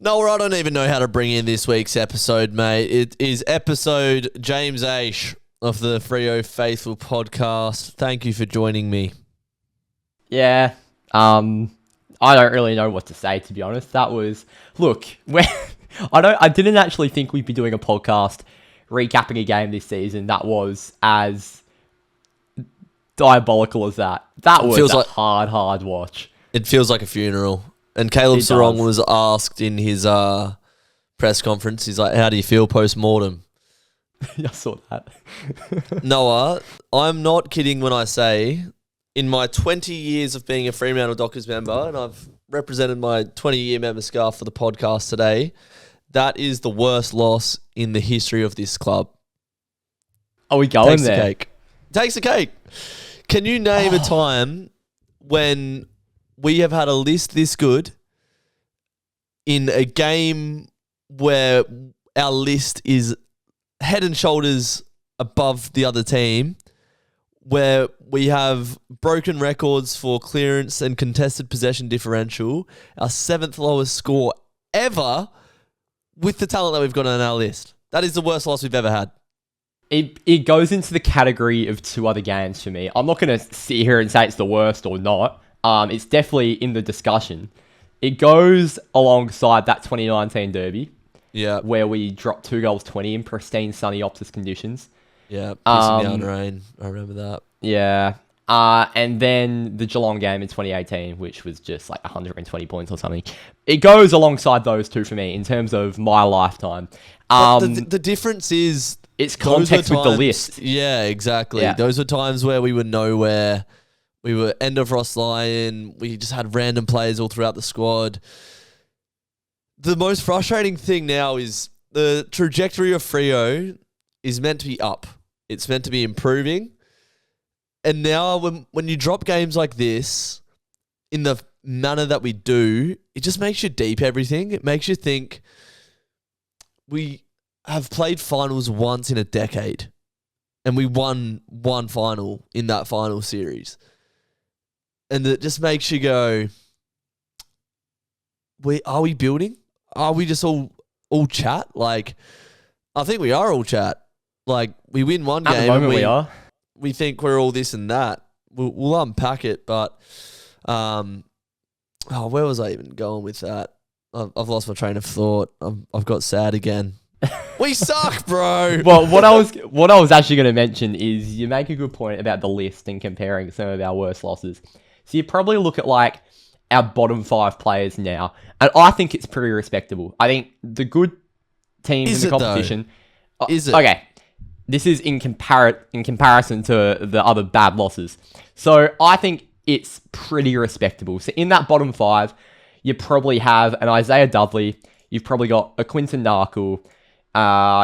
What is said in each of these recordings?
No, I don't even know how to bring in this week's episode, mate. It is episode James Aish of the Freo Faithful podcast. Thank you for joining me. Yeah, I don't really know what to say, to be honest. That was... Look, I didn't actually think we'd be doing a podcast recapping a game this season that was as diabolical as that. That was a hard watch. It feels like a funeral. And Caleb Sarong was asked in his press conference, he's like, how do you feel post-mortem? I saw that. Noah, I'm not kidding when I say, in my 20 years of being a Fremantle Dockers member, and I've represented my 20-year member scarf for the podcast today, that is the worst loss in the history of this club. Are we going there? Takes the cake. Can you name a time when we have had a list this good in a game where our list is head and shoulders above the other team, where we have broken records for clearance and contested possession differential, our 7th lowest score ever with the talent that we've got on our list? That is the worst loss we've ever had. It goes into the category of two other games for me. I'm not going to sit here and say it's the worst or not. It's definitely in the discussion. It goes alongside that 2019 derby, where we dropped 2 goals 20 in pristine sunny Optus conditions. Yeah, pissing down rain. I remember that. Yeah. And then the Geelong game in 2018, which was just like 120 points or something. It goes alongside those two for me in terms of my lifetime. The difference is... It's context with the list. Yeah, exactly. Yeah. Those were times where we were nowhere. We were end of Ross Lyon. We just had random players all throughout the squad. The most frustrating thing now is the trajectory of Freo is meant to be up. It's meant to be improving. And now when you drop games like this in the manner that we do, it just makes you deep everything. It makes you think we have played finals once in a decade and we won one final in that final series. And it just makes you go, are we building? Are we just all chat? Like, I think we are all chat. Like, we win one game. At the moment we are. We think we're all this and that. We'll unpack it, but where was I even going with that? I've lost my train of thought. I've got sad again. We suck, bro. Well, what I was actually going to mention is you make a good point about the list and comparing some of our worst losses. So you probably look at like our bottom 5 players now, and I think it's pretty respectable. I think the good teams in the competition. Is it? Okay. This is in comparison to the other bad losses. So I think it's pretty respectable. So in that bottom 5, you probably have an Isaiah Dudley. You've probably got a Quinton Narkle.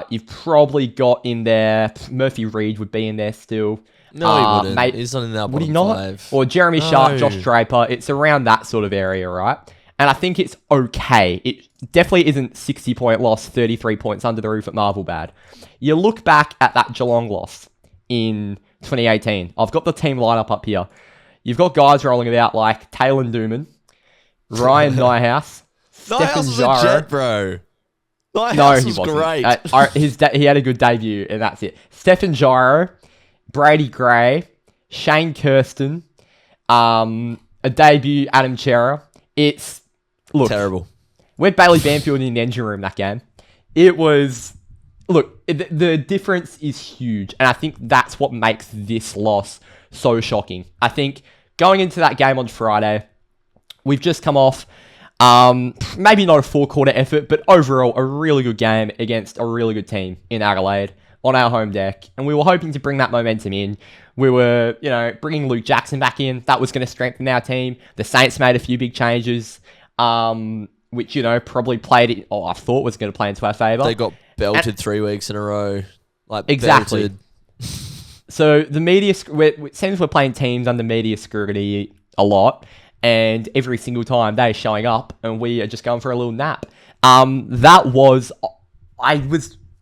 You've probably got in there, Murphy Reid would be in there still. No, he wouldn't. Mate, he's not in that bottom 5. Or Jeremy Sharp, Josh Draper. It's around that sort of area, right? And I think it's okay. It definitely isn't 60-point loss, 33 points under the roof at Marvel bad. You look back at that Geelong loss in 2018. I've got the team lineup up here. You've got guys rolling about like Taylor Dooman, Ryan Nyhouse, Stephen was a jet, bro. Nyhouse was great. He had a good debut, and that's it. Stephen Gyro, Brady Gray, Shane Kirsten, a debut Adam Chera. It's terrible. We had Bailey Banfield in the engine room that game. It was the difference is huge, and I think that's what makes this loss so shocking. I think going into that game on Friday, we've just come off maybe not a full-quarter effort, but overall a really good game against a really good team in Adelaide on our home deck, and we were hoping to bring that momentum in. We were, bringing Luke Jackson back in. That was going to strengthen our team. The Saints made a few big changes, which, probably I thought was going to play into our favour. They got belted 3 weeks in a row. Exactly. Belted. So the media, it seems we're playing teams under media scrutiny a lot, and every single time they're showing up, and we are just going for a little nap. I was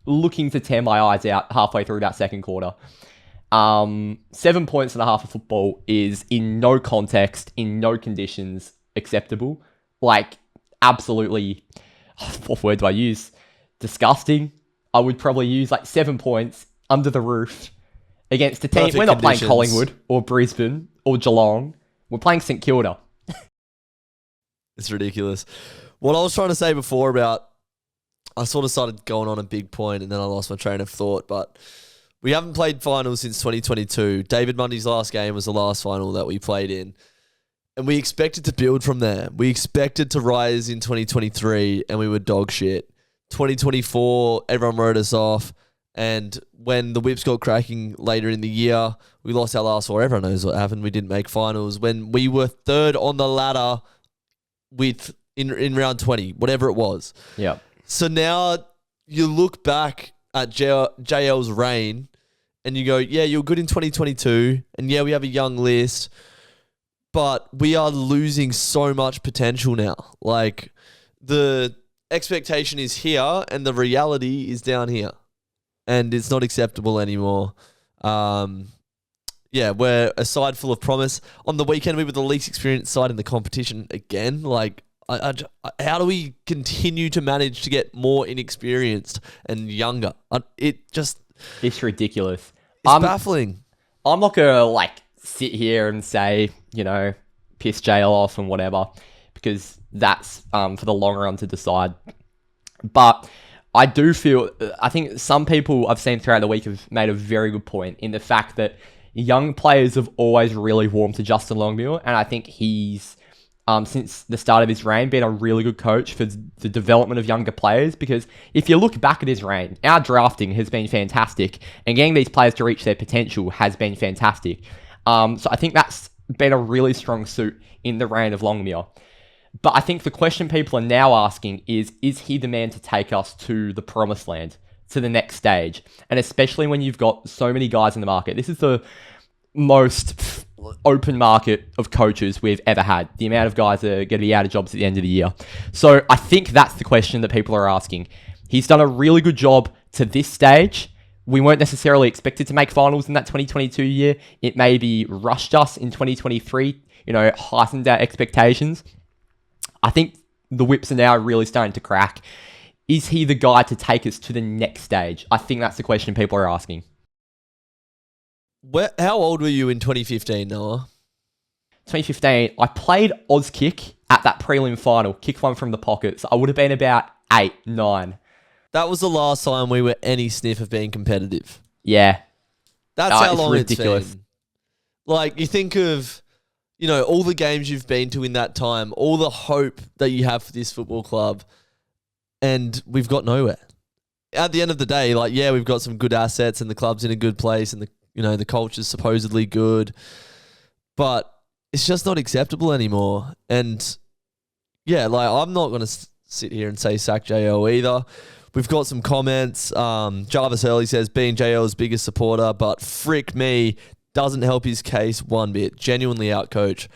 looking to tear my eyes out halfway through that second quarter. 7 points and a half of football is in no context, in no conditions acceptable. Absolutely what word do I use? Disgusting. I would probably use like 7 points under the roof against a team. Perfect We're not conditions. playing Collingwood or Brisbane or Geelong. We're playing St Kilda. It's ridiculous. What I was trying to say before about, I sort of started going on a big point and then I lost my train of thought, but we haven't played finals since 2022. David Mundy's last game was the last final that we played in. And we expected to build from there. We expected to rise in 2023 and we were dog shit. 2024, everyone wrote us off. And when the whips got cracking later in the year, we lost our last four. Everyone knows what happened. We didn't make finals. When we were third on the ladder in round 20, whatever it was. Yeah. So now you look back at JL's reign and you go, yeah, you're good in 2022. And yeah, we have a young list, but we are losing so much potential now. Like, the expectation is here and the reality is down here. And it's not acceptable anymore. Yeah, we're a side full of promise. On the weekend, we were the least experienced side in the competition again. Like, how do we continue to manage to get more inexperienced and younger? It's ridiculous. It's baffling. I'm not going to, like, sit here and say, you know, piss JL off and whatever, because that's for the long run to decide. But I do feel, I think some people I've seen throughout the week have made a very good point in the fact that young players have always really warmed to Justin Longmuir, and I think he's, since the start of his reign, been a really good coach for the development of younger players, because if you look back at his reign, our drafting has been fantastic, and getting these players to reach their potential has been fantastic. So I think that's been a really strong suit in the reign of Longmuir. But I think the question people are now asking is he the man to take us to the promised land, to the next stage? And especially when you've got so many guys in the market. This is the most open market of coaches we've ever had. The amount of guys that are going to be out of jobs at the end of the year. So I think that's the question that people are asking. He's done a really good job to this stage. We weren't necessarily expected to make finals in that 2022 year. It maybe rushed us in 2023, heightened our expectations. I think the whips are now really starting to crack. Is he the guy to take us to the next stage? I think that's the question people are asking. How old were you in 2015, Noah? 2015, I played Auskick at that prelim final, kicked one from the pocket. So I would have been about 8, 9. That was the last time we were any sniff of being competitive. Yeah. That's how long ridiculous. It's been. Like, you think of, all the games you've been to in that time, all the hope that you have for this football club, and we've got nowhere. At the end of the day, we've got some good assets and the club's in a good place and the culture's supposedly good, but it's just not acceptable anymore. And yeah, I'm not going to sit here and say sack JL either. We've got some comments. Jarvis Hurley says, being JL's biggest supporter, but frick me, doesn't help his case one bit. Genuinely outcoach.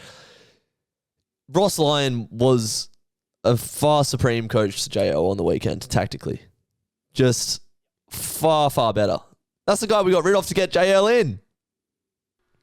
Ross Lyon was a far supreme coach to JL on the weekend, tactically. Just far, far better. That's the guy we got rid of to get JL in.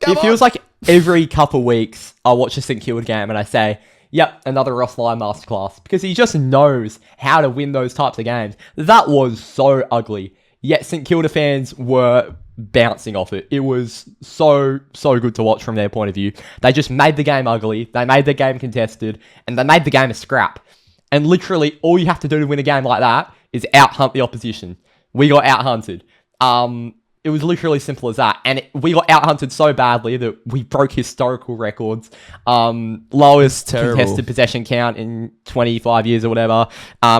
It feels like every couple weeks I watch a St Kilda game and I say, yep, another Ross Lyon masterclass, because he just knows how to win those types of games. That was so ugly, yet St Kilda fans were bouncing off it. It was so good to watch from their point of view. They just made the game ugly, they made the game contested, and they made the game a scrap. And literally all you have to do to win a game like that is out-hunt the opposition. We got out-hunted. It was literally simple as that. And we got out-hunted so badly that we broke historical records. Lowest contested possession count in 25 years or whatever.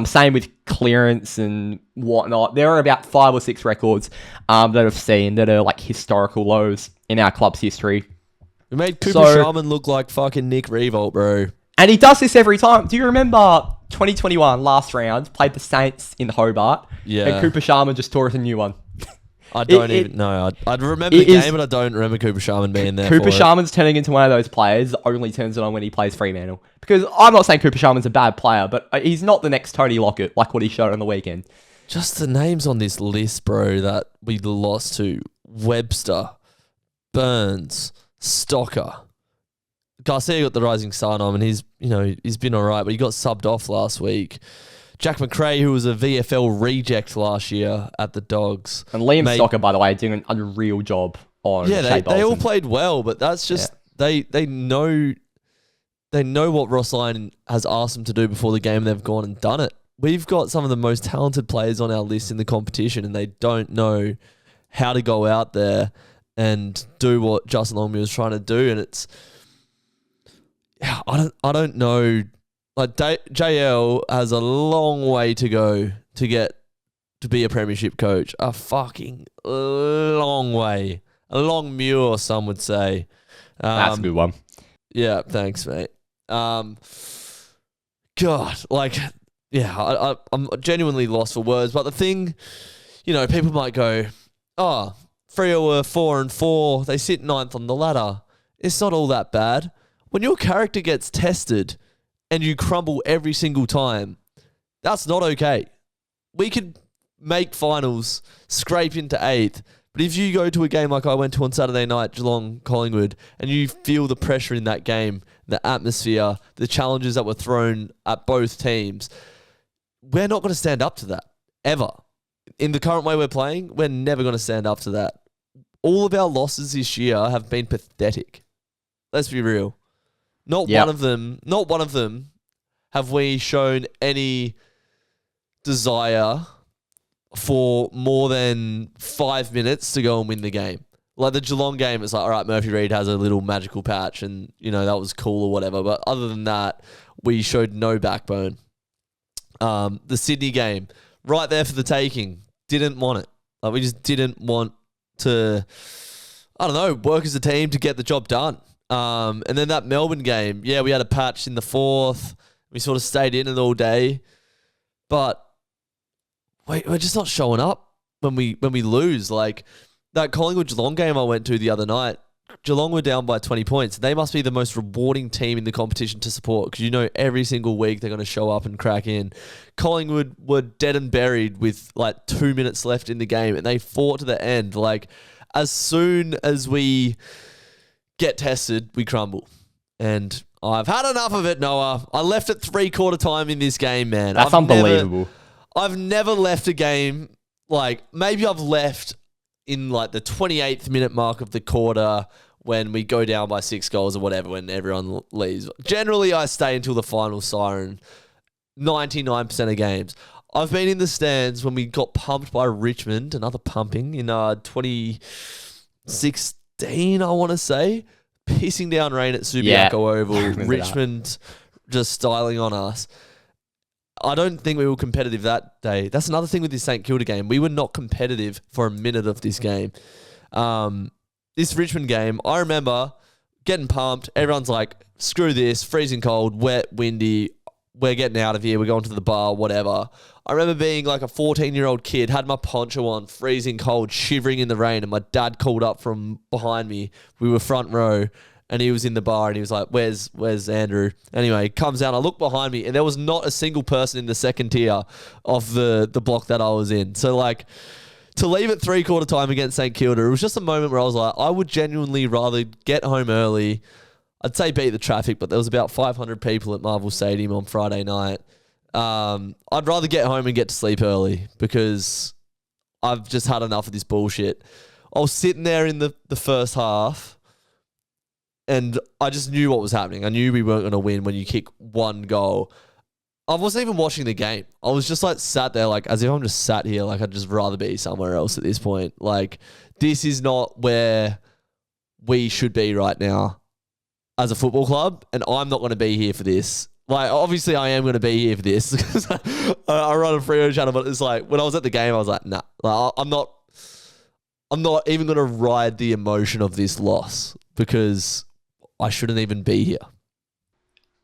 Same with clearance and whatnot. There are about 5 or 6 records that I've seen that are like historical lows in our club's history. We made Cooper Sharman look like fucking Nick Revolt, bro. And he does this every time. Do you remember 2021, last round, played the Saints in Hobart? Yeah. And Cooper Sharman just tore us a new one. I don't even know. I'd remember the game, but I don't remember Cooper Sharman being there. Cooper Sharman's turning into one of those players that only turns it on when he plays Fremantle. Because I'm not saying Cooper Sharman's a bad player, but he's not the next Tony Lockett like what he showed on the weekend. Just the names on this list, bro, that we lost to: Webster, Burns, Stocker. Garcia got the rising star nom, and he's been all right, but he got subbed off last week. Jack McRae, who was a VFL reject last year at the Dogs. And Liam Stocker, by the way, doing an unreal job on Shea they all Bolton. played well, but that's just they know what Ross Lyon has asked them to do before the game, and they've gone and done it. We've got some of the most talented players on our list in the competition, and they don't know how to go out there and do what Justin Longmuir is trying to do. And it's, I don't know. Like JL has a long way to go to get to be a premiership coach. A fucking long way. A long mule, some would say. That's a good one. Yeah, thanks, mate. God, like, yeah, I'm genuinely lost for words. But the thing, people might go, oh, Freo are 4-4. They sit 9th on the ladder. It's not all that bad. When your character gets tested and you crumble every single time, that's not okay. We could make finals, scrape into 8th, but if you go to a game like I went to on Saturday night, Geelong, Collingwood, and you feel the pressure in that game, the atmosphere, the challenges that were thrown at both teams, we're not going to stand up to that, ever. In the current way we're playing, we're never going to stand up to that. All of our losses this year have been pathetic. Let's be real. Not one of them have we shown any desire for more than 5 minutes to go and win the game. Like the Geelong game, it's like, all right, Murphy Reid has a little magical patch and, that was cool or whatever. But other than that, we showed no backbone. The Sydney game, right there for the taking. Didn't want it. Like we just didn't want to, work as a team to get the job done. And then that Melbourne game, we had a patch in the 4th. We sort of stayed in it all day. But we're just not showing up when we lose. Like that Collingwood Geelong game I went to the other night, Geelong were down by 20 points. They must be the most rewarding team in the competition to support because every single week they're going to show up and crack in. Collingwood were dead and buried with like 2 minutes left in the game and they fought to the end. Like as soon as we get tested, we crumble. And I've had enough of it, Noah. I left at 3/4 time in this game, man. That's unbelievable. I've never left a game, like maybe I've left in like the 28th minute mark of the quarter when we go down by 6 goals or whatever when everyone leaves. Generally, I stay until the final siren 99% of games. I've been in the stands when we got pumped by Richmond, another pumping in 2016, I want to say. Pissing down rain at Subiaco Oval. Richmond just styling on us. I don't think we were competitive that day. That's another thing with this St Kilda game. We were not competitive for a minute of this game. This Richmond game, I remember getting pumped. Everyone's like, screw this, freezing cold, wet, windy. We're getting out of here. We're going to the bar, whatever. I remember being like a 14-year-old kid, had my poncho on, freezing cold, shivering in the rain, and my dad called up from behind me. We were front row, and he was in the bar, and he was like, where's Andrew? Anyway, he comes out. I look behind me, and there was not a single person in the second tier of the block that I was in. So, like, to leave at 3/4 time against St Kilda, it was just a moment where I was like, I would genuinely rather get home early. I'd say beat the traffic, but there was about 500 people at Marvel Stadium on Friday night. I'd rather get home and get to sleep early because I've just had enough of this bullshit. I was sitting there in the first half and I just knew what was happening. I knew we weren't going to win when you kick one goal. I wasn't even watching the game. I was just like sat there like as if I'm just sat here like I'd just rather be somewhere else at this point. Like this is not where we should be right now as a football club, and I'm not going to be here for this. Like, obviously, I am going to be here for this because I run a Freo channel, but it's like when I was at the game, I was like, nah, like, I'm not even going to ride the emotion of this loss because I shouldn't even be here.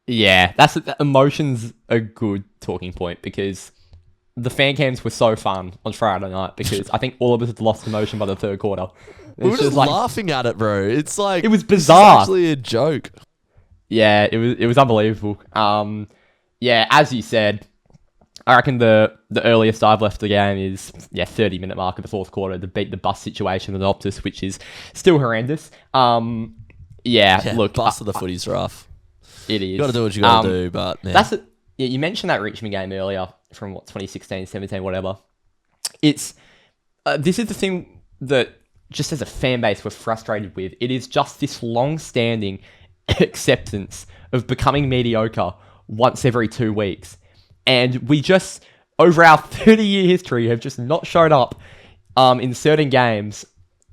Yeah, emotion's a good talking point because the fan cams were so fun on Friday night because I think all of us had lost emotion by the third quarter. We were just like, laughing at it, bro. It's like it was bizarre. It's actually a joke. Yeah, it was unbelievable. Yeah, as you said, I reckon the earliest I've left the game is 30-minute mark of the fourth quarter to beat the bus situation at Optus, which is still horrendous. Look, bus of the footy's rough. It is. You got to do what you got to do, but man. You mentioned that Richmond game earlier, from 2016, 17, whatever. It's this is the thing that just as a fan base we're frustrated with. It is just this long-standing acceptance of becoming mediocre once every 2 weeks. And we just, over our 30-year history, have just not showed up in certain games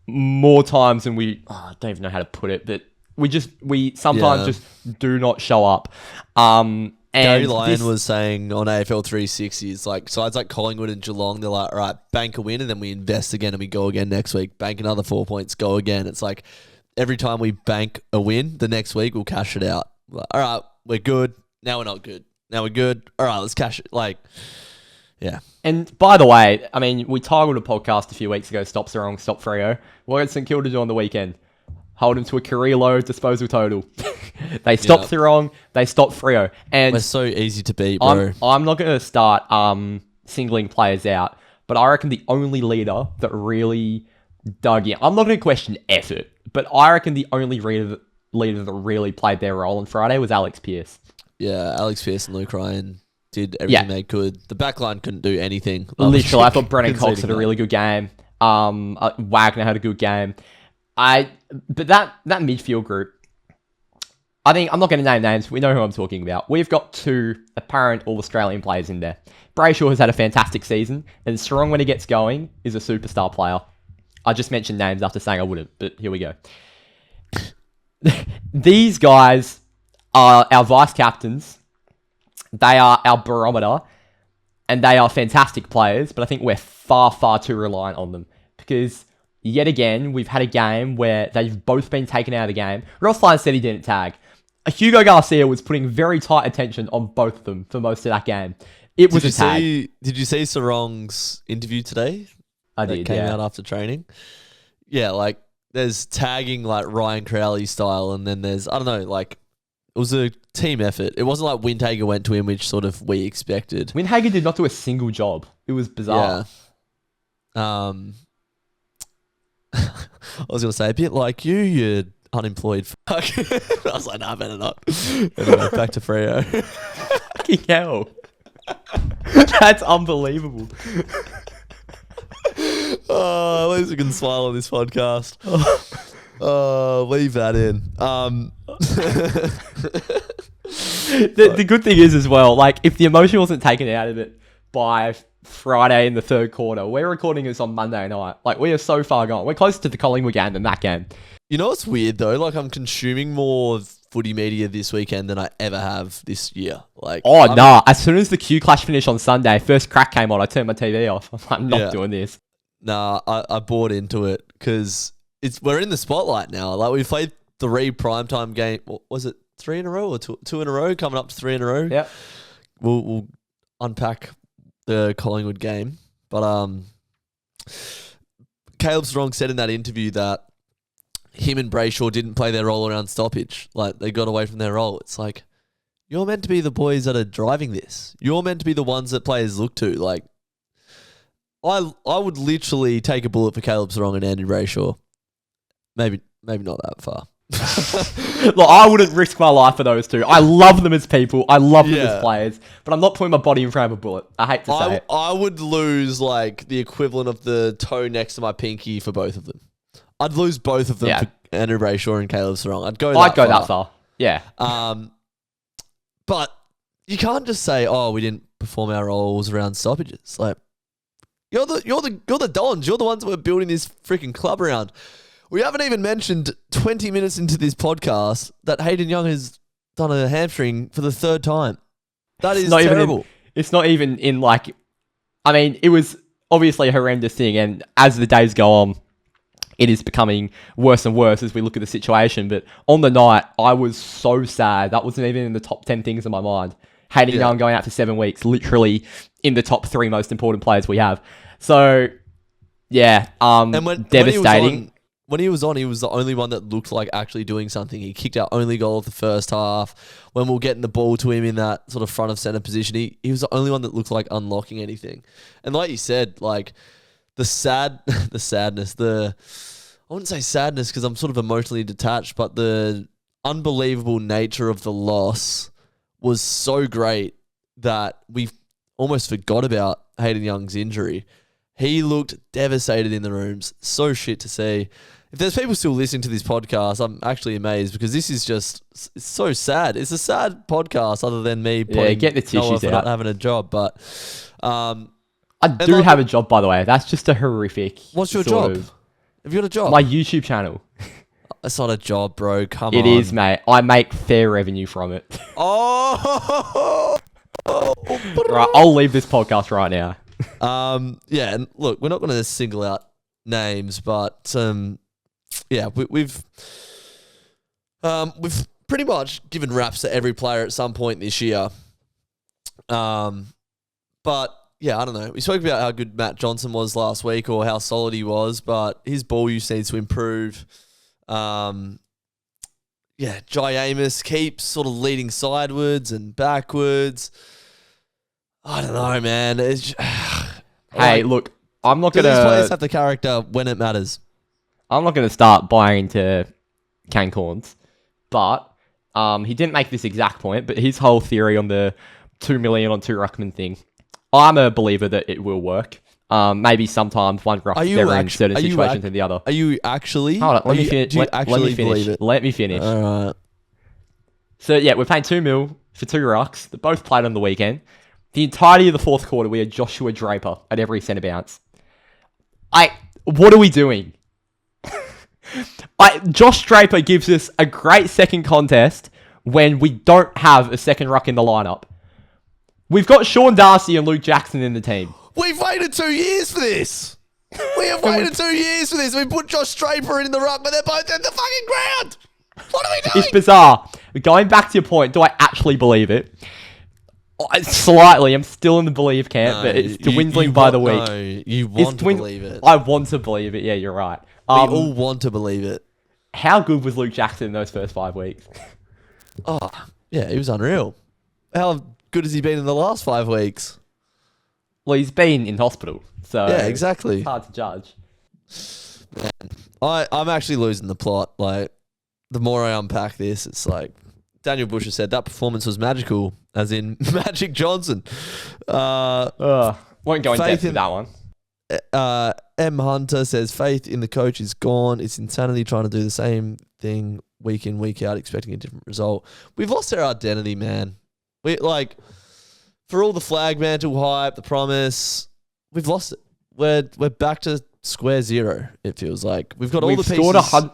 more times than I don't even know how to put it, but we sometimes just do not show up. Gary Lyon was saying on AFL 360, it's like, sides like Collingwood and Geelong, they're like, all right, bank a win, and then we invest again and we go again next week. Bank another 4 points, go again. It's like every time we bank a win, the next week we'll cash it out. Like, all right, we're good. Now we're not good. Now we're good. All right, let's cash it. Like, yeah. And by the way, I mean, we titled a podcast a few weeks ago, Stop Sarong, Stop Freo. What did St Kilda do on the weekend? Hold him to a career low disposal total. They stopped Sarong, they stopped Freo. And we're so easy to beat, bro. I'm not going to start singling players out, but I reckon the only leader that really dug in, I'm not going to question effort, but I reckon the only leader that really played their role on Friday was Alex Pearce. Yeah, Alex Pearce and Luke Ryan did everything they could. The backline couldn't do anything. Literally, I thought Brennan Cox had a really good game. Wagner had a good game. But that midfield group, I think, I'm not going to name names. We know who I'm talking about. We've got 2 apparent All-Australian players in there. Brayshaw has had a fantastic season, and Sarong, when he gets going, is a superstar player. I just mentioned names after saying I wouldn't, but here we go. These guys are our vice captains. They are our barometer, and they are fantastic players, but I think we're far, far too reliant on them because yet again, we've had a game where they've both been taken out of the game. Ross Lyon said he didn't tag. Hugo Garcia was putting very tight attention on both of them for most of that game. It was a tag. Did you see Sarong's interview today? I did, came out after training. Yeah, like, there's tagging like Ryan Crowley style, and then there's, I don't know, like, it was a team effort. It wasn't like Windhager went to him, which sort of we expected. Windhager did not do a single job. It was bizarre. Yeah. I was going to say, a bit like you unemployed fuck. I was like, nah, better not. Anyway, back to Freo. Fucking hell. That's unbelievable. At least we can smile on this podcast. Leave that in. The good thing is as well, like, if the emotion wasn't taken out of it by Friday in the third quarter, we're recording this on Monday night. Like, we are so far gone. We're closer to the Collingwood game than that game. You know what's weird though? Like, I'm consuming more footy media this weekend than I ever have this year. Like, as soon as the Q Clash finished on Sunday, first crack came on, I turned my TV off. I'm not doing this. Nah, I bought into it because we're in the spotlight now. Like, we played 3 primetime game. Was it 3 in a row or two in a row? Coming up to 3 in a row. Yeah. We'll unpack the Collingwood game, but Caleb Strong said in that interview that him and Brayshaw didn't play their role around stoppage. Like, they got away from their role. It's like, you're meant to be the boys that are driving this. You're meant to be the ones that players look to. Like, I would literally take a bullet for Caleb Strong and Andy Brayshaw. Maybe not that far. Look, I wouldn't risk my life for those 2. I love them as people. I love them as players, but I'm not putting my body in front of a bullet. I hate to say it. I would lose like the equivalent of the toe next to my pinky for both of them. I'd lose both of them for Andrew Brayshaw and Caleb Sarong. I'd go that far. Yeah. But you can't just say, "Oh, we didn't perform our roles around stoppages." Like, you're the Dons. You're the ones that we're building this freaking club around. We haven't even mentioned 20 minutes into this podcast that Hayden Young has done a hamstring for the 3rd time. That is terrible. It's not even in, like, I mean, it was obviously a horrendous thing, and as the days go on, it is becoming worse and worse as we look at the situation. But on the night, I was so sad. That wasn't even in the top 10 things in my mind. Hayden Young going out for 7 weeks, literally in the top 3 most important players we have. So, yeah, devastating. When he was on, he was the only one that looked like actually doing something. He kicked our only goal of the first half. When we were getting the ball to him in that sort of front of centre position, he was the only one that looked like unlocking anything. And like you said, like, the sadness, I wouldn't say sadness because I'm sort of emotionally detached, but the unbelievable nature of the loss was so great that we almost forgot about Hayden Young's injury. He looked devastated in the rooms. So shit to see. If there's people still listening to this podcast, I'm actually amazed because this is just it's so sad. It's a sad podcast other than me putting get the tissues Noah for out. not having a job. But I do have a job, by the way. That's just a horrific. What's your job? Have you got a job? My YouTube channel. It's not a job, bro. Come on. It is, mate. I make fair revenue from it. Oh. Right, I'll leave this podcast right now. Yeah, and look, we're not going to single out names, but yeah, we've pretty much given raps to every player at some point this year. But yeah, I don't know. We spoke about how good Matt Johnson was last week or how solid he was, but his ball use needs to improve. Yeah, Jai Amos keeps sort of leading sidewards and backwards. I don't know, man. It's Hey, look, I'm not do gonna. these players have the character when it matters? I'm not gonna start buying into Cancun's, but he didn't make this exact point. But his whole theory on the 2 million on 2 ruckman thing, I'm a believer that it will work. Maybe sometimes one ruck is better in certain situations than the other. Are you actually? Hold on, let me finish. Do you Let me actually finish. believe it? Let me finish. All right. So yeah, we're paying 2 mil for 2 rucks that both played on the weekend. The entirety of the fourth quarter, we had Joshua Draper at every centre bounce. What are we doing? Josh Draper gives us a great second contest when we don't have a second ruck in the lineup. We've got Sean Darcy and Luke Jackson in the team. We've waited 2 years for this. We have waited 2 years for this. We put Josh Draper in the ruck, but they're both in the fucking ground. What are we doing? It's bizarre. Going back to your point, do I actually believe it? Slightly. I'm still in the believe camp, but it's dwindling by the week. No, you want to believe it. I want to believe it. Yeah, you're right. We all want to believe it. How good was Luke Jackson in those first 5 weeks? Oh, yeah, he was unreal. How good has he been in the last 5 weeks? Well, he's been in hospital, so yeah, exactly. It's hard to judge. Man, I'm actually losing the plot. Like, the more I unpack this, it's like Daniel Bush has said that performance was magical, as in Magic Johnson. Won't go in depth with that one. M. Hunter says faith in the coach is gone. It's insanity trying to do the same thing week in, week out, expecting a different result. We've lost our identity, man. We for all the flag mantle hype, the promise, we've lost it. We're back to square zero. It feels like we've got all the pieces.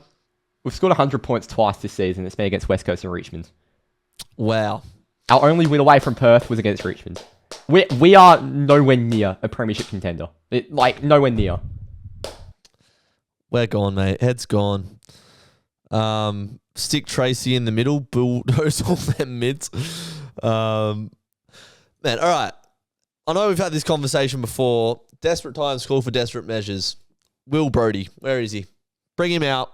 We've scored 100 points twice this season. It's been against West Coast and Richmond. Wow. Our only win away from Perth was against Richmond. We are nowhere near a premiership contender. Nowhere near. We're gone, mate. Head's gone. Stick Tracy in the middle. Bulldoze all them mids. Man, all right. I know we've had this conversation before. Desperate times call for desperate measures. Will Brodie, where is he? Bring him out.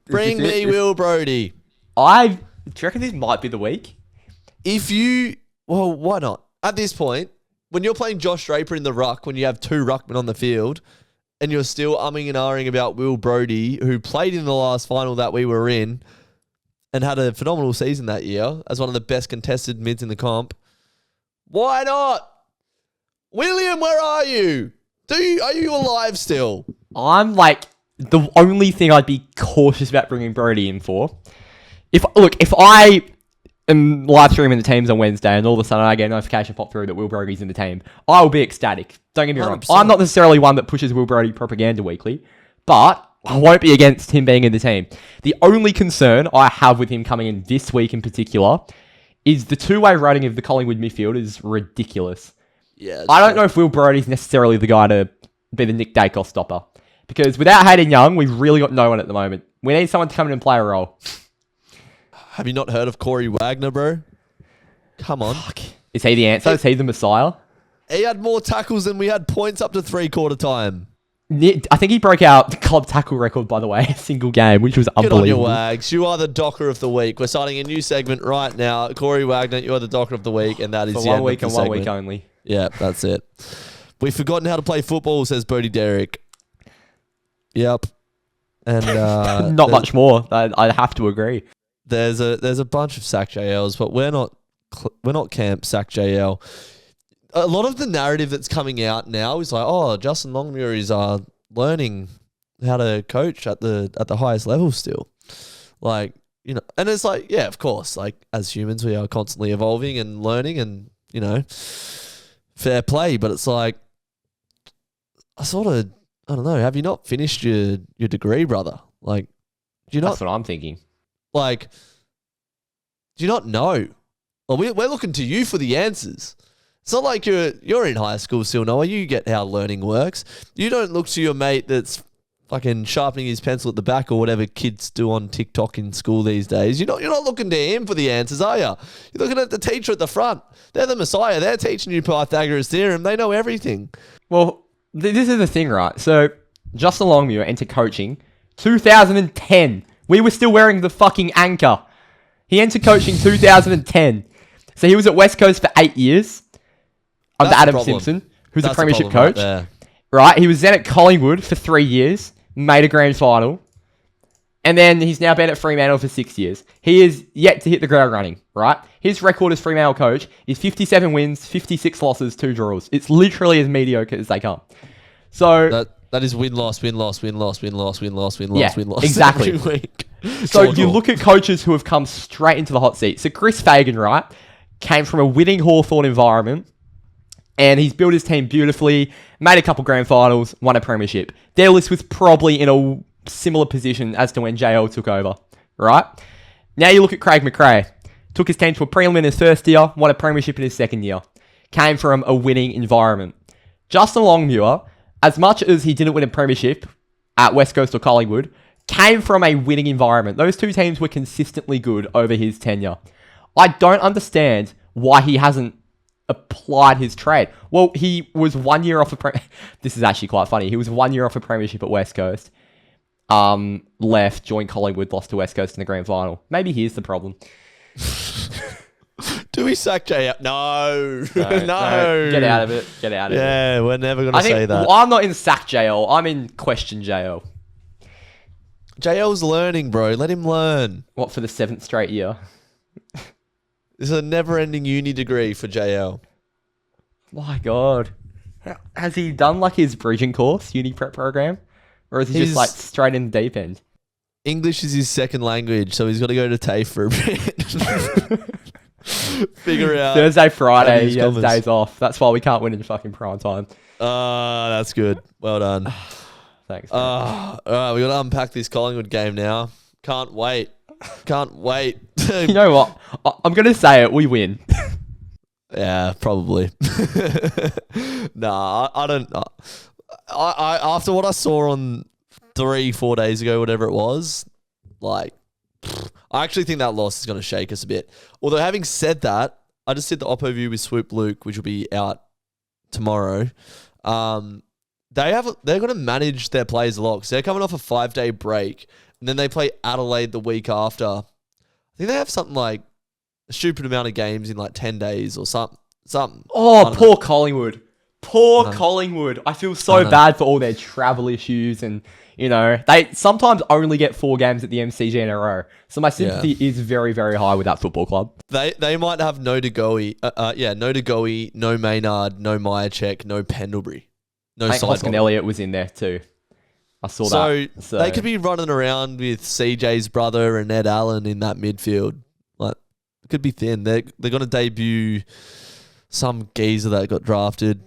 Bring me Will Brodie. Do you reckon this might be the week? Well, why not? At this point, when you're playing Josh Draper in the ruck, when you have 2 ruckmen on the field, and you're still umming and ahhing about Will Brodie, who played in the last final that we were in, and had a phenomenal season that year as one of the best contested mids in the comp. Why not? William, where are you? Are you alive still? I'm the only thing I'd be cautious about bringing Brodie in for. If I am live streaming the teams on Wednesday and all of a sudden I get a notification pop through that Will Brodie's in the team, I will be ecstatic. Don't get me wrong. 100%. I'm not necessarily one that pushes Will Brodie propaganda weekly, but I won't be against him being in the team. The only concern I have with him coming in this week in particular is the two-way running of the Collingwood midfield is ridiculous. Yeah, I don't know if Will Brodie's necessarily the guy to be the Nick Dacos stopper. Because without Hayden Young, we've really got no one at the moment. We need someone to come in and play a role. Have you not heard of Corey Wagner, bro? Come on. Fuck. Is he the answer? Is he the Messiah? He had more tackles than we had points up to 3/4 time. I think he broke out the club tackle record, by the way, a single game, which was unbelievable. Good on your Wags. You are the Docker of the week. We're starting a new segment right now. Corey Wagner, you are the Docker of the week, and that is For the 1 end week of and the 1 week segment. only. Yeah, that's it. We've forgotten how to play football, says Bodie Derrick. Yep. And Not much more. I have to agree. There's a bunch of sack JLs, but we're not camp sack JL. a lot of the narrative that's coming out now is like, oh, Justin Longmuir is learning how to coach at the highest level still. Like, you know, and it's like, yeah, of course, like as humans, we are constantly evolving and learning and, you know, fair play. But it's like, I don't know, have you not finished your degree, brother? Like, do you not? That's what I'm thinking. Like, do you not know? Well, we're looking to you for the answers. It's not like you're in high school still, Noah. You get how learning works. You don't look to your mate that's fucking sharpening his pencil at the back or whatever kids do on TikTok in school these days. You're not looking to him for the answers, are you? You're looking at the teacher at the front. They're the messiah. They're teaching you Pythagoras' theorem. They know everything. Well, this is the thing, right? So, Justin Longmuir entered coaching 2010. We were still wearing the fucking anchor. He entered coaching 2010. So he was at West Coast for 8 years under Adam Simpson, who's a premiership coach. Right? He was then at Collingwood for 3 years, made a grand final. And then he's now been at Fremantle for 6 years. He is yet to hit the ground running, right? His record as Fremantle coach is 57 wins, 56 losses, 2 draws. It's literally as mediocre as they come. So that is win-loss. Yeah, Win-loss exactly. every week. So you look at coaches who have come straight into the hot seat. So Chris Fagan, right, came from a winning Hawthorn environment, and he's built his team beautifully, made a couple grand finals, won a premiership. Their list was probably in a similar position as to when JL took over, right? Now you look at Craig McRae. Took his team to a prelim in his first year, won a premiership in his second year. Came from a winning environment. Justin Longmuir, as much as he didn't win a premiership at West Coast or Collingwood, came from a winning environment. Those two teams were consistently good over his tenure. I don't understand why he hasn't applied his trade. Well, he was 1 year off this is actually quite funny. He was 1 year off a premiership at West Coast. Left, joined Collingwood, lost to West Coast in the grand final. Maybe here's the problem. Do we sack J out? No. No. Get out of it. Yeah, we're never going to say that. Well, I'm not in sack JL. I'm in question JL. JL's learning, bro. Let him learn. What, for the 7th straight year? This is a never-ending uni degree for JL. My God. Has he done like his bridging course, uni prep program? Or is he just like straight in the deep end? English is his second language, so he's got to go to TAFE for a bit. Figure out. Thursday, Friday, he has days off. That's why we can't win in fucking prime time. That's good. Well done. Thanks. All right, we got to unpack this Collingwood game now. Can't wait. You know what? I'm going to say it. We win. Yeah, probably. Nah, I don't. I after what I saw on 3-4 days ago, whatever it was, like, I actually think that loss is going to shake us a bit. Although, having said that, I just did the Oppo view with Swoop Luke, which will be out tomorrow. They're going to manage their players a lot because they're coming off a 5-day break, and then they play Adelaide the week after. I think they have something like a stupid amount of games in like 10 days or something. Oh, poor Collingwood. Collingwood. I feel so bad for all their travel issues, and you know, they sometimes only get 4 games at the MCG in a row. So my sympathy is very, very high with that football club. They might have no Degoe, no Degoe, no Maynard, no Myercheck, no Pendlebury, no Sidebottom. Oscar Elliott was in there too. I saw that. So they could be running around with CJ's brother and Ed Allen in that midfield. Like, it could be thin. They're going to debut some geezer that got drafted,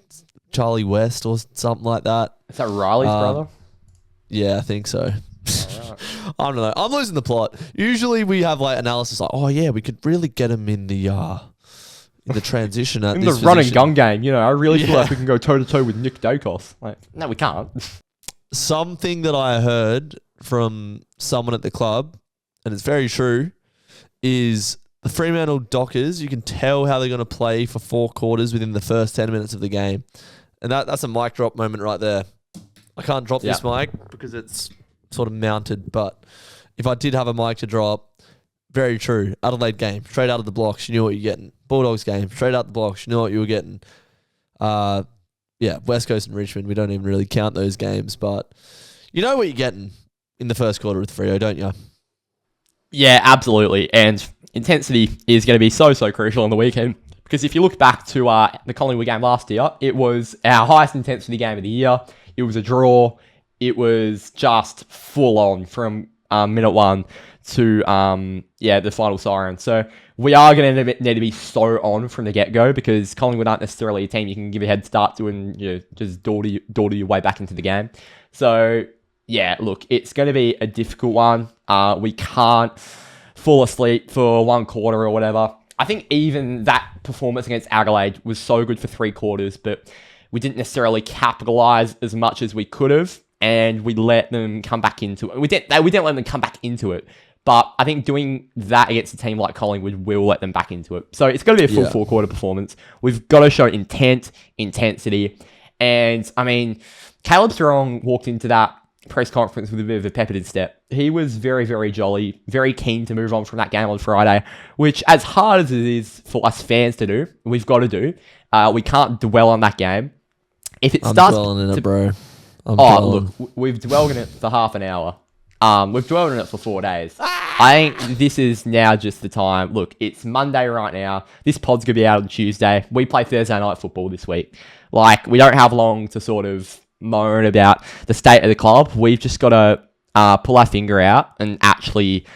Charlie West or something like that. Is that Riley's brother? Yeah, I think so. Right. I don't know. I'm losing the plot. Usually we have like analysis like, oh yeah, we could really get him in the transition at in this the run and position. gun game. You know, I really feel like we can go toe to toe with Nick Dacos. Like, no, we can't. Something that I heard from someone at the club, and it's very true, is the Fremantle Dockers, you can tell how they're going to play for 4 quarters within the first 10 minutes of the game. And that's a mic drop moment right there. I can't drop this mic because it's sort of mounted, but if I did have a mic to drop, very true. Adelaide game, straight out of the blocks, you knew what you're getting. Bulldogs game, straight out the blocks, you knew what you were getting. West Coast and Richmond, we don't even really count those games, but you know what you're getting in the first quarter with Freo, don't you? Yeah, absolutely. And intensity is going to be so crucial on the weekend Because if you look back to the Collingwood game last year, it was our highest intensity game of the year. It was a draw. It was just full on from minute one to the final siren. So we are going to need to be so on from the get-go, because Collingwood aren't necessarily a team you can give a head start to and just daughter your way back into the game. So yeah, look, it's going to be a difficult one. We can't fall asleep for one quarter or whatever. I think even that performance against Adelaide was so good for 3 quarters, but we didn't necessarily capitalise as much as we could have, and we let them come back into it. We didn't let them come back into it, but I think doing that against a team like Collingwood will let them back into it. So it's going to be a full 4-quarter performance. We've got to show intensity, and I mean, Caleb Strong walked into that press conference with a bit of a peppered step. He was very, very jolly, very keen to move on from that game on Friday, which, as hard as it is for us fans to do, we've got to do. We can't dwell on that game. If it starts dwelling in it, bro. Look, we've dwelled in it for half an hour. We've dwelled in it for 4 days. I think this is now just the time. Look, it's Monday right now. This pod's going to be out on Tuesday. We play Thursday night football this week. Like, we don't have long to sort of moan about the state of the club. We've just got to pull our finger out and actually,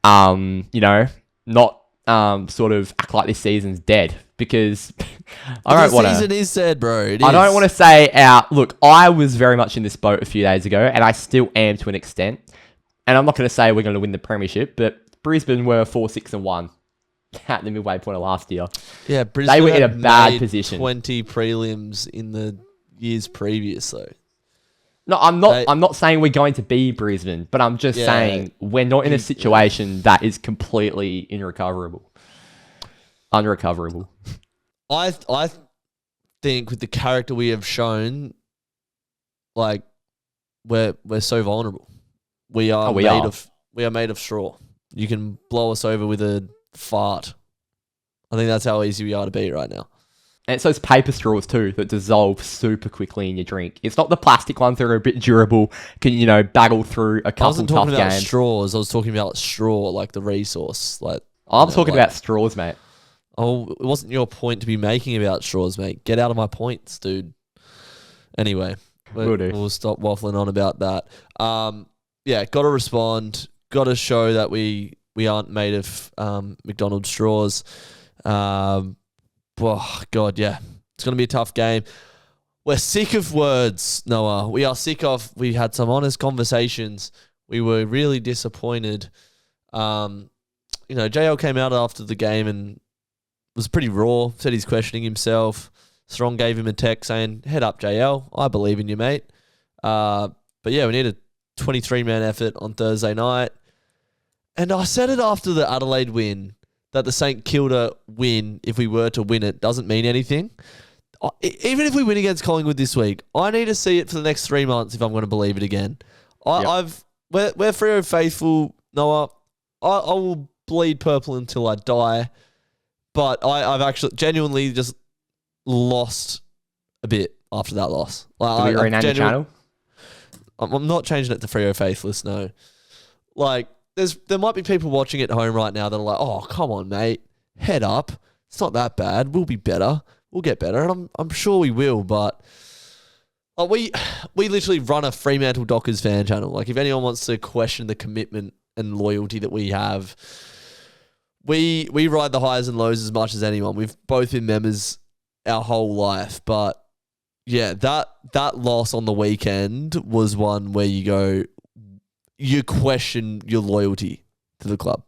not sort of act like this season's dead, because I don't want to. The season is dead, bro. I don't want to say out. Look, I was very much in this boat a few days ago, and I still am to an extent. And I'm not going to say we're going to win the premiership, but Brisbane were 4-6-1 at the midway point of last year. Yeah, Brisbane they were in a bad position. 20 prelims in the years previous, though. No, I'm not saying we're going to be Brisbane, but I'm just saying we're not in a situation that is completely unrecoverable. I think with the character we have shown, like, we're so vulnerable. We are made of straw. You can blow us over with a fart. I think that's how easy we are to beat right now. And so it's paper straws too that dissolve super quickly in your drink. It's not the plastic ones that are a bit durable, can battle through a couple tough games. I wasn't talking about straws. I was talking about straw, like the resource. Like I'm talking about straws, mate. Oh, it wasn't your point to be making about straws, mate. Get out of my points, dude. Anyway, we'll stop waffling on about that. Got to respond. Got to show that we aren't made of McDonald's straws. Oh, God, yeah. It's going to be a tough game. We're sick of words, Noah. We are sick of... We had some honest conversations. We were really disappointed. JL came out after the game and was pretty raw. Said he's questioning himself. Strong gave him a text saying, head up, JL. I believe in you, mate. But yeah, we need a 23-man effort on Thursday night. And I said it after the Adelaide win, that the St Kilda win, if we were to win it, doesn't mean anything. Even if we win against Collingwood this week, I need to see it for the next 3 months if I'm going to believe it again. We're Freo Faithful, Noah. I will bleed purple until I die, but I've actually genuinely just lost a bit after that loss. Do we rename the channel? I'm not changing it to Freo Faithless, no. Like, there might be people watching at home right now that are like, oh, come on, mate. Head up. It's not that bad. We'll be better. We'll get better. And I'm sure we will, but we literally run a Fremantle Dockers fan channel. Like, if anyone wants to question the commitment and loyalty that we have, we ride the highs and lows as much as anyone. We've both been members our whole life, but yeah, that loss on the weekend was one where you question your loyalty to the club.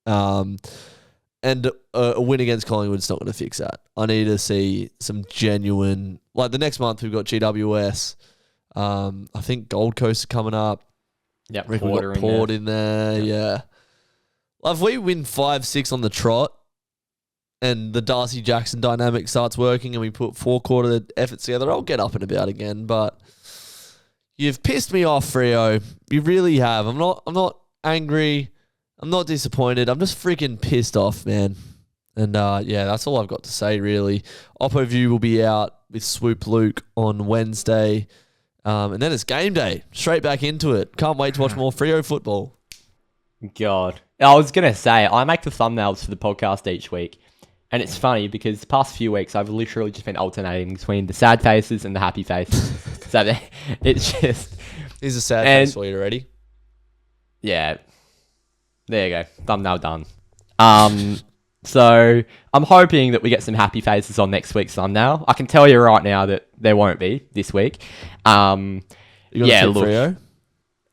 And a win against Collingwood's not going to fix that. I need to see some genuine... Like, the next month, we've got GWS. I think Gold Coast are coming up. Yeah, we've got Port in there. Yeah. Like, if we win 5-6 on the trot and the Darcy Jackson dynamic starts working and we put 4-quarter efforts together, I'll get up and about again. But you've pissed me off, Freo. You really have. I'm not angry. I'm not disappointed. I'm just freaking pissed off, man. And that's all I've got to say, really. Oppo View will be out with Swoop Luke on Wednesday. And then it's game day. Straight back into it. Can't wait to watch more Freo football. God. I was going to say, I make the thumbnails for the podcast each week. And it's funny because the past few weeks I've literally just been alternating between the sad faces and the happy faces. So it's just... Here's a sad face for you already. Yeah. There you go. Thumbnail done. So I'm hoping that we get some happy faces on next week's thumbnail. I can tell you right now that there won't be this week. You got tip Freo?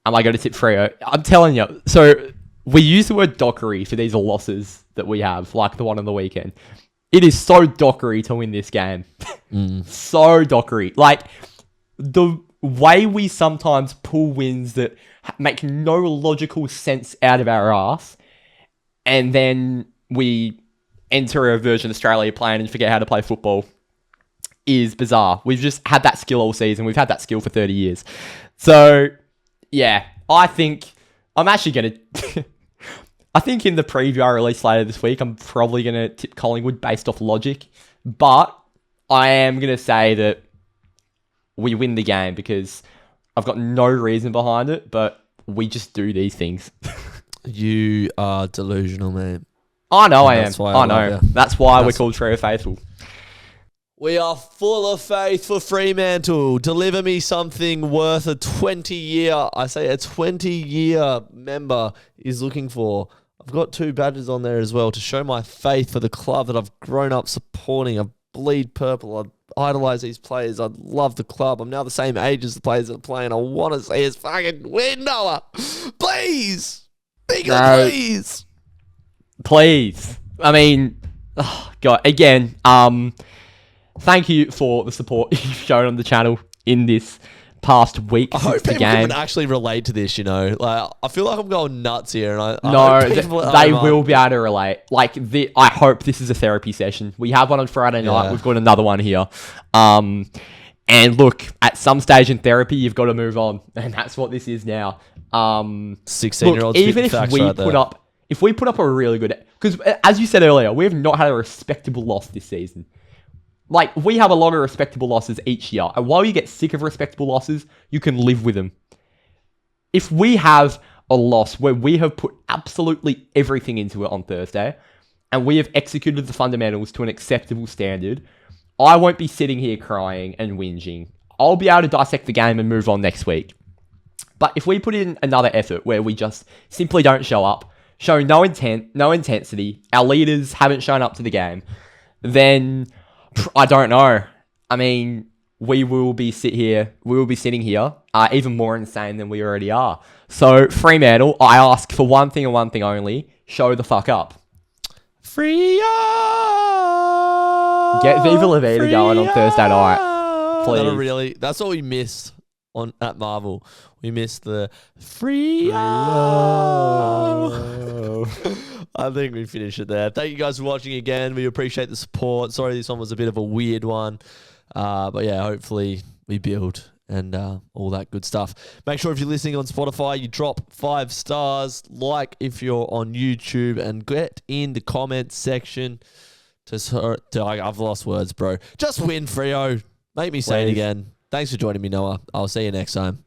Am I going to tip Freo? I'm telling you. So we use the word dockery for these losses that we have, like the one on the weekend. It is so dockery to win this game. So dockery. Like, the way we sometimes pull wins that make no logical sense out of our ass, and then we enter a Virgin Australia plan and forget how to play football, is bizarre. We've just had that skill all season. We've had that skill for 30 years. So, yeah, I think I'm actually going to... I think in the preview I release later this week, I'm probably going to tip Collingwood based off logic. But I am going to say that we win the game because I've got no reason behind it, but we just do these things. You are delusional, man. I know I am. I know. That's why we're called Freo Faithful. We are full of faith for Fremantle. Deliver me something worth a 20-year, I say a 20-year member is looking for. I've got 2 badges on there as well to show my faith for the club that I've grown up supporting. I bleed purple. I idolise these players. I love the club. I'm now the same age as the players that are playing. I want to see us fucking win, Noah. Please. Bigger, please. Please. I mean, oh God, again, thank you for the support you've shown on the channel in this past week. I hope people can actually relate to this, you know. Like, I feel like I'm going nuts here, and they will be able to relate. Like, I hope this is a therapy session. We have one on Friday night. We've got another one here. And look, at some stage in therapy, you've got to move on, and that's what this is now. 16-year-olds. Even if we put up a really good, because as you said earlier, we have not had a respectable loss this season. Like, we have a lot of respectable losses each year. And while you get sick of respectable losses, you can live with them. If we have a loss where we have put absolutely everything into it on Thursday, and we have executed the fundamentals to an acceptable standard, I won't be sitting here crying and whinging. I'll be able to dissect the game and move on next week. But if we put in another effort where we just simply don't show up, show no intent, no intensity, our leaders haven't shown up to the game, then... I don't know. I mean, we will be sitting here even more insane than we already are. So, Fremantle, I ask for one thing and one thing only. Show the fuck up. Freo! Get Viva La Vida going on Thursday night. Please. That's what we missed at Marvel. We missed the Freo. I think we finish it there. Thank you guys for watching again. We appreciate the support. Sorry this one was a bit of a weird one. But yeah, hopefully we build and all that good stuff. Make sure if you're listening on Spotify, you drop 5 stars. Like if you're on YouTube, and get in the comments section I've lost words, bro. Just win, Freo. Make me say it again. Thanks for joining me, Noah. I'll see you next time.